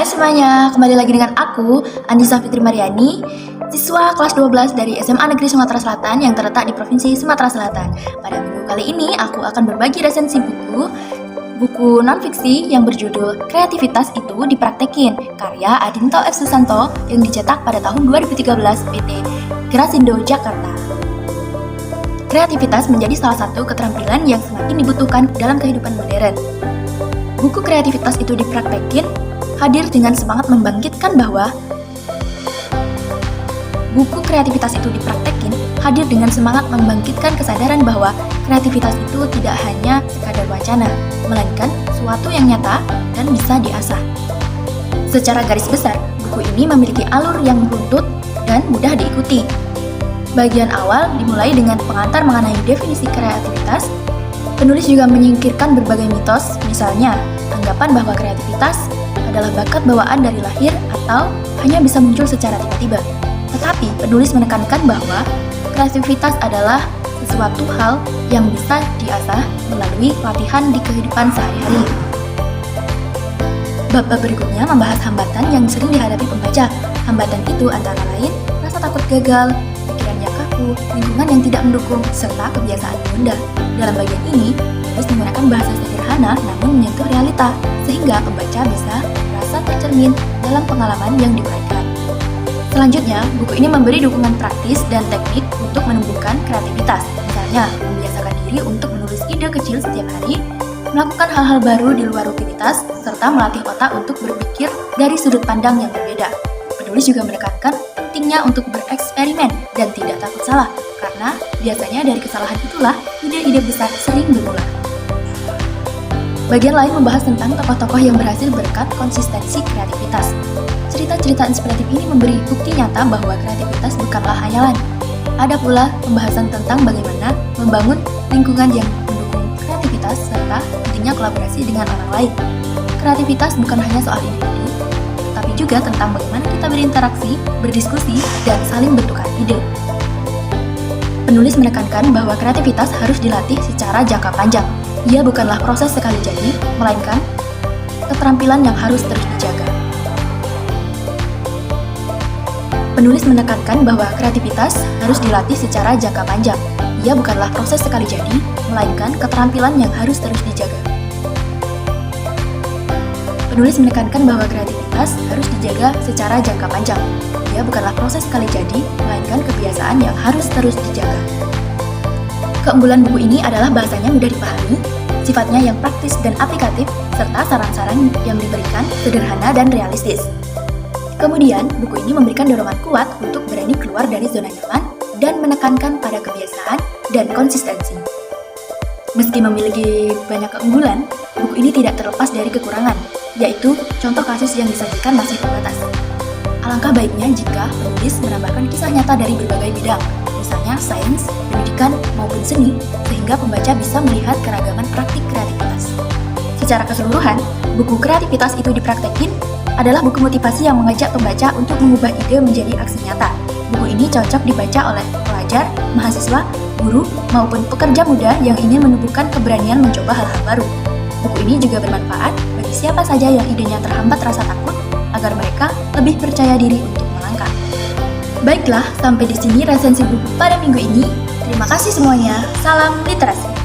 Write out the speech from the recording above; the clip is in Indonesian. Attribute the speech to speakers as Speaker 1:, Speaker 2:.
Speaker 1: Hai semuanya, kembali lagi dengan aku, Andisa Fitri Mariani, siswa kelas 12 dari SMA Negeri Sumatera Selatan yang terletak di Provinsi Sumatera Selatan. Pada minggu kali ini, aku akan berbagi resensi buku non-fiksi yang berjudul Kreativitas Itu Dipraktekin, karya Adinto F. Susanto yang dicetak pada tahun 2013 PT Grasindo Jakarta. Kreativitas menjadi salah satu keterampilan yang semakin dibutuhkan dalam kehidupan modern. Buku Kreativitas Itu Dipraktekin hadir dengan semangat membangkitkan bahwa kesadaran bahwa kreativitas itu tidak hanya sekadar wacana, melainkan suatu yang nyata dan bisa diasah. Secara garis besar, buku ini memiliki alur yang runtut dan mudah diikuti. Bagian awal dimulai dengan pengantar mengenai definisi kreativitas. Penulis juga menyingkirkan berbagai mitos, misalnya anggapan bahwa kreativitas adalah bakat bawaan dari lahir atau hanya bisa muncul secara tiba-tiba. Tetapi penulis menekankan bahwa kreativitas adalah sesuatu hal yang bisa diasah melalui latihan di kehidupan sehari-hari. Bab berikutnya membahas hambatan yang sering dihadapi pembaca. Hambatan itu antara lain rasa takut gagal, pikiran yang kaku, lingkungan yang tidak mendukung, serta kebiasaan menunda. Dalam bagian ini, penulis menggunakan bahasa sederhana namun menyentuh realita, sehingga pembaca bisa merasa tercermin dalam pengalaman yang diuraikan. Selanjutnya, buku ini memberi dukungan praktis dan teknik untuk menumbuhkan kreativitas. Misalnya, membiasakan diri untuk menulis ide kecil setiap hari, melakukan hal-hal baru di luar rutinitas, serta melatih otak untuk berpikir dari sudut pandang yang berbeda. Penulis juga menekankan pentingnya untuk bereksperimen dan tidak takut salah, karena biasanya dari kesalahan itulah ide-ide besar sering bermula. Bagian lain membahas tentang tokoh-tokoh yang berhasil berkat konsistensi kreativitas. Cerita-cerita inspiratif ini memberi bukti nyata bahwa kreativitas bukanlah hayalan. Ada pula pembahasan tentang bagaimana membangun lingkungan yang mendukung kreativitas serta pentingnya kolaborasi dengan orang lain. Kreativitas bukan hanya soal individu, tapi juga tentang bagaimana kita berinteraksi, berdiskusi, dan saling bertukar ide. Penulis menekankan bahwa kreativitas harus dilatih secara jangka panjang. Ia bukanlah proses sekali jadi, melainkan keterampilan yang harus terus dijaga. Penulis menekankan bahwa kreativitas harus dilatih secara jangka panjang. Ia bukanlah proses sekali jadi, melainkan keterampilan yang harus terus dijaga. Penulis menekankan bahwa kreativitas harus dijaga secara jangka panjang. Ia bukanlah proses sekali jadi, melainkan kebiasaan yang harus terus dijaga. Keunggulan buku ini adalah bahasanya mudah dipahami, sifatnya yang praktis dan aplikatif, serta saran-saran yang diberikan sederhana dan realistis. Kemudian, buku ini memberikan dorongan kuat untuk berani keluar dari zona nyaman dan menekankan pada kebiasaan dan konsistensi. Meski memiliki banyak keunggulan, buku ini tidak terlepas dari kekurangan, yaitu contoh kasus yang disajikan masih terbatas. Alangkah baiknya jika penulis menambahkan kisah nyata dari berbagai bidang, misalnya sains, pendidikan, maupun seni, sehingga pembaca bisa melihat keragaman praktik kreativitas. Secara keseluruhan, buku Kreativitas Itu Dipraktekin adalah buku motivasi yang mengajak pembaca untuk mengubah ide menjadi aksi nyata. Buku ini cocok dibaca oleh pelajar, mahasiswa, guru, maupun pekerja muda yang ingin menumbuhkan keberanian mencoba hal-hal baru. Buku ini juga bermanfaat bagi siapa saja yang idenya terhambat rasa takut, agar mereka lebih percaya diri untuk melangkah. Baiklah, sampai di sini resensi buku pada minggu ini. Terima kasih semuanya. Salam literasi.